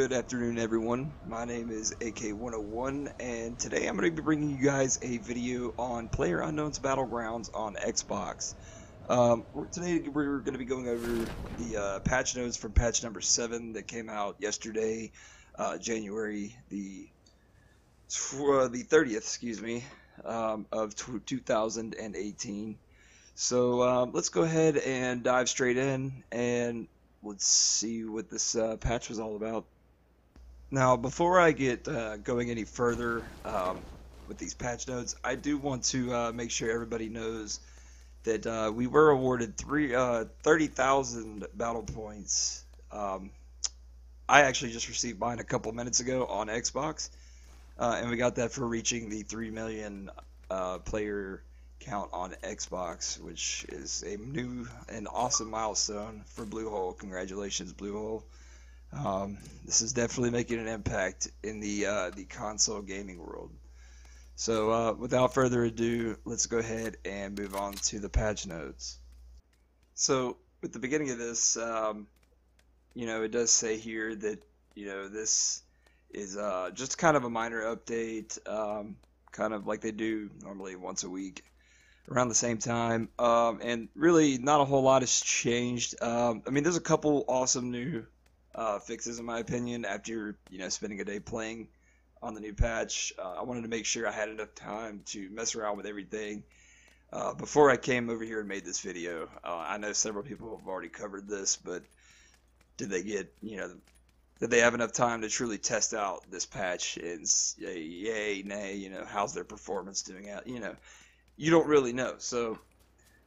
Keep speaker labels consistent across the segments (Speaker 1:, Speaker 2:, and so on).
Speaker 1: Good afternoon, everyone. My name is AK101, and today I'm going to be bringing you guys a video on PlayerUnknown's Battlegrounds on Xbox. Today we're going to be going over the patch notes from patch number 7 that came out yesterday, January the 30th, excuse me, of 2018. So let's go ahead and dive straight in, and let's see what this patch was all about. Now, before I get going any further with these patch notes, I do want to make sure everybody knows that we were awarded 30,000 battle points. I actually just received mine a couple minutes ago on Xbox, and we got that for reaching the 3 million player count on Xbox, which is a new and awesome milestone for Bluehole. Congratulations, Bluehole. This is definitely making an impact in the console gaming world. So without further ado, let's go ahead and move on to the patch notes. So at the beginning of this, it does say here that this is just kind of a minor update, kind of like they do normally once a week around the same time, and really not a whole lot has changed. I mean, there's a couple awesome new fixes in my opinion after spending a day playing on the new patch. I wanted to make sure I had enough time to mess around with everything before I came over here and made this video. I know several people have already covered this, but did they get did they have enough time to truly test out this patch and say yay, nay, how's their performance doing out? You don't really know. So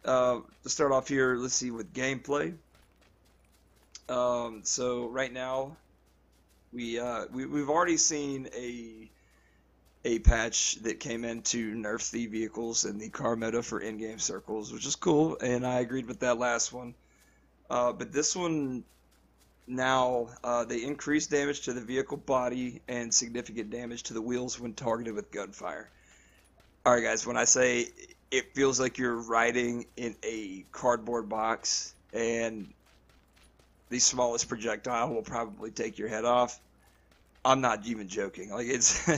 Speaker 1: to start off here, let's see with gameplay. So right now we've already seen a patch that came in to nerf the vehicles and the car meta for in-game circles, which is cool, and I agreed with that last one. But this one now, they increase damage to the vehicle body and significant damage to the wheels when targeted with gunfire. Alright guys, when I say it feels like you're riding in a cardboard box and the smallest projectile will probably take your head off, I'm not even joking. Like, it's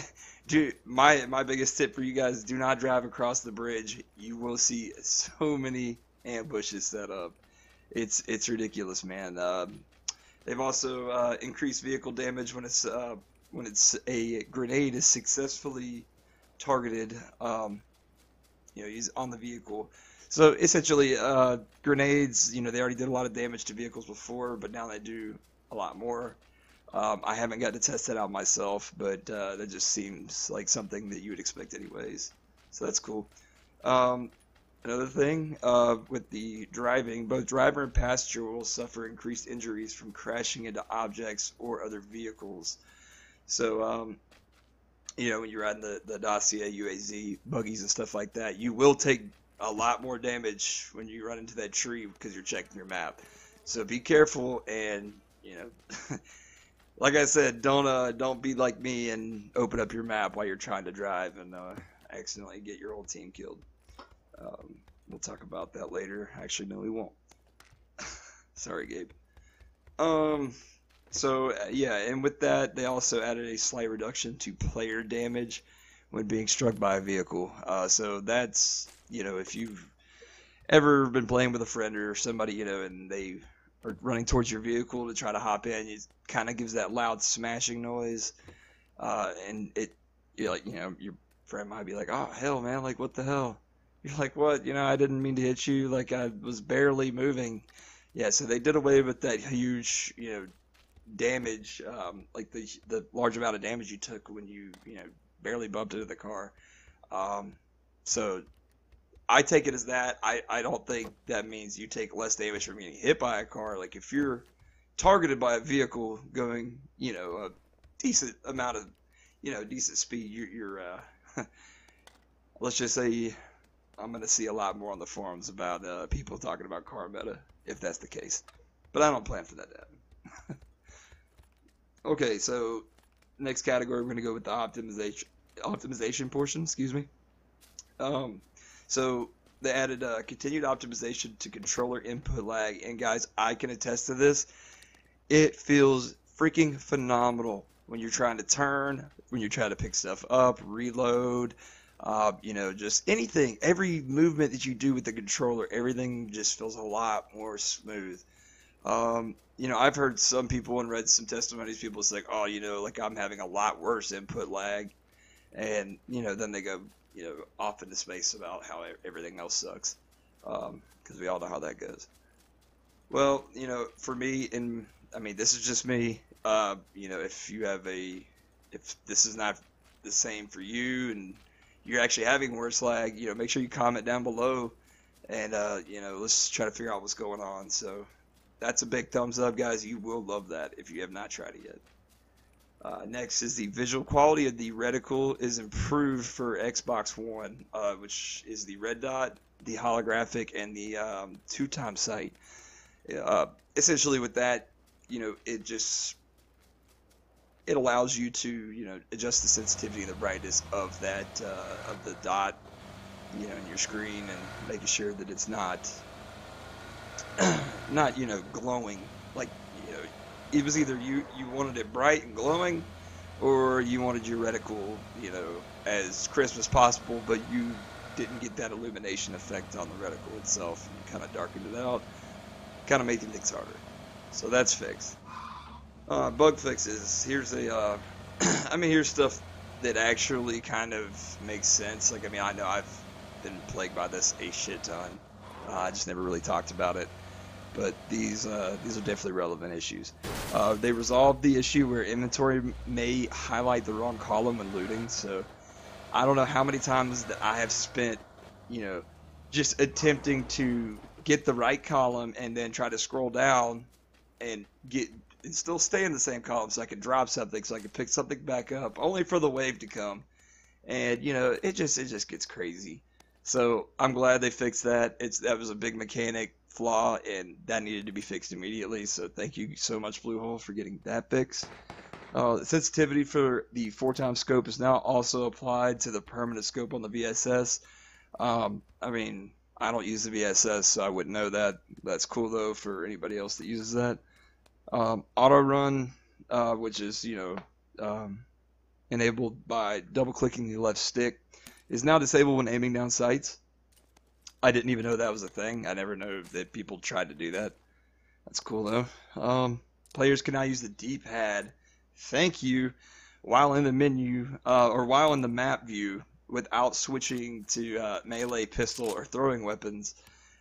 Speaker 1: dude, my biggest tip for you guys: do not drive across the bridge. You will see so many ambushes set up. It's ridiculous, man. They've also increased vehicle damage when it's a grenade is successfully targeted, on the vehicle. So essentially, grenades, they already did a lot of damage to vehicles before, but now they do a lot more. I haven't got to test that out myself, but that just seems like something that you would expect anyways. So that's cool. Another thing, with the driving, both driver and passenger will suffer increased injuries from crashing into objects or other vehicles. So, when you're riding the Dacia, UAZ, buggies and stuff like that, you will take a lot more damage when you run into that tree because you're checking your map. So be careful, and like I said, don't be like me and open up your map while you're trying to drive and accidentally get your whole team killed. We'll talk about that later. Actually, no, we won't. Sorry, Gabe. So yeah, and with that, they also added a slight reduction to player damage when being struck by a vehicle. So that's, if you've ever been playing with a friend or somebody, and they are running towards your vehicle to try to hop in, it kind of gives that loud smashing noise, and your friend might be like, "Oh hell, man! Like, what the hell?" You're like, "What? I didn't mean to hit you. Like, I was barely moving." Yeah, so they did away with that huge, damage, like the large amount of damage you took when you barely bumped into the car. So I take it as that. I don't think that means you take less damage from getting hit by a car. Like, if you're targeted by a vehicle going a decent amount of decent speed, you're let's just say I'm gonna see a lot more on the forums about people talking about car meta, if that's the case, but I don't plan for that to happen. Okay, so next category, we're going to go with the optimization portion, excuse me. So they added continued optimization to controller input lag, and guys, I can attest to this. It feels freaking phenomenal when you're trying to turn, when you're trying to pick stuff up, reload, you know, just anything. Every movement that you do with the controller, everything just feels a lot more smooth. You know, I've heard some people and read some testimonies, people say, oh, you know, like I'm having a lot worse input lag. And, you know, then they go, you know, off into space about how everything else sucks. Because we all know how that goes. Well, you know, for me, and I mean, this is just me. You know, if this is not the same for you, and you're actually having worse lag, you know, make sure you comment down below, and you know, let's try to figure out what's going on. So that's a big thumbs up, guys. You will love that if you have not tried it yet. Next is the visual quality of the reticle is improved for Xbox One, which is the red dot, the holographic, and the 2x sight. Essentially with that, you know, it allows you to, you know, adjust the sensitivity and the brightness of that of the dot, you know, in your screen, and making sure that it's not you know, glowing. Like, you know, it was either you wanted it bright and glowing, or you wanted your reticle, you know, as crisp as possible, but you didn't get that illumination effect on the reticle itself. You kind of darkened it out, kind of making things harder. So that's fixed. Bug fixes. Here's a, I mean, here's stuff that actually kind of makes sense. Like, I mean, I know I've been plagued by this a shit ton. I just never really talked about it. But these are definitely relevant issues. They resolved the issue where inventory may highlight the wrong column when looting. So I don't know how many times that I have spent, you know, just attempting to get the right column and then try to scroll down and still stay in the same column so I can drop something, so I can pick something back up, only for the wave to come. And, you know, it just gets crazy. So I'm glad they fixed that. That was a big mechanic flaw, and that needed to be fixed immediately. So thank you so much, Bluehole, for getting that fixed. The sensitivity for the 4x scope is now also applied to the permanent scope on the VSS. I mean, I don't use the VSS, so I wouldn't know that. That's cool, though, for anybody else that uses that. Auto run, which is, you know, enabled by double-clicking the left stick, is now disabled when aiming down sights. I didn't even know that was a thing. I never knew that people tried to do that. That's cool, though. Players can now use the D-pad, thank you, while in the menu, or while in the map view, without switching to melee, pistol, or throwing weapons.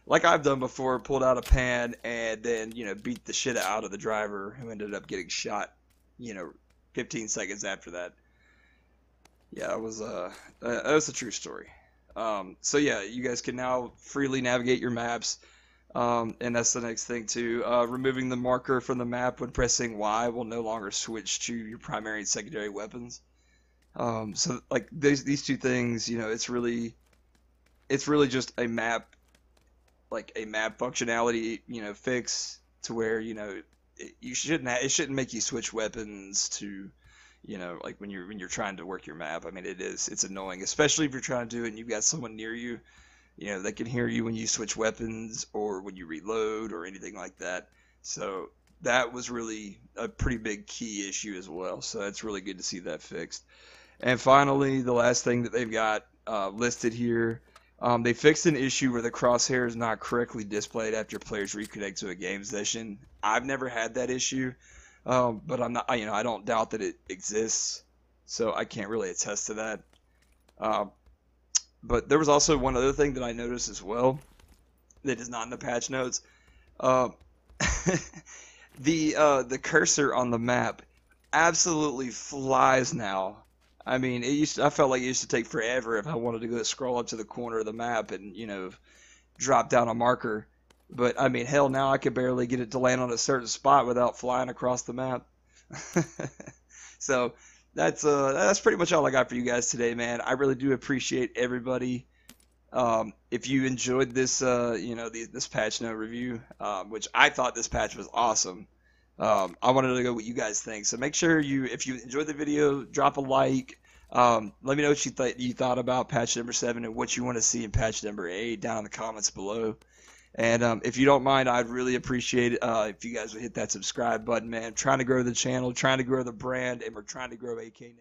Speaker 1: Like I've done before, pulled out a pan and then, you know, beat the shit out of the driver who ended up getting shot, you know, 15 seconds after that. Yeah, that was a true story. So yeah, you guys can now freely navigate your maps, and that's the next thing too. Removing the marker from the map when pressing Y will no longer switch to your primary and secondary weapons. So like these two things, you know, it's really just a map, like a map functionality, you know, fix to where, you know, it shouldn't make you switch weapons to, you know, like when you're trying to work your map. I mean, it's annoying, especially if you're trying to do it and you've got someone near you, you know, that can hear you when you switch weapons or when you reload or anything like that. So that was really a pretty big key issue as well. So it's really good to see that fixed. And finally, the last thing that they've got listed here, they fixed an issue where the crosshair is not correctly displayed after players reconnect to a game session. I've never had that issue. But I'm not, you know, I don't doubt that it exists, so I can't really attest to that. But there was also one other thing that I noticed as well that is not in the patch notes. The cursor on the map absolutely flies now. I mean, I felt like it used to take forever if I wanted to go scroll up to the corner of the map and, you know, drop down a marker. But, I mean, hell, now I could barely get it to land on a certain spot without flying across the map. So, that's pretty much all I got for you guys today, man. I really do appreciate everybody. If you enjoyed this, you know, this patch note review, which I thought this patch was awesome, I wanted to know what you guys think. So, make sure if you enjoyed the video, drop a like. Let me know what you thought about patch number 7 and what you want to see in patch number 8 down in the comments below. And if you don't mind, I'd really appreciate it if you guys would hit that subscribe button, man. Trying to grow the channel, trying to grow the brand, and we're trying to grow AK Nation.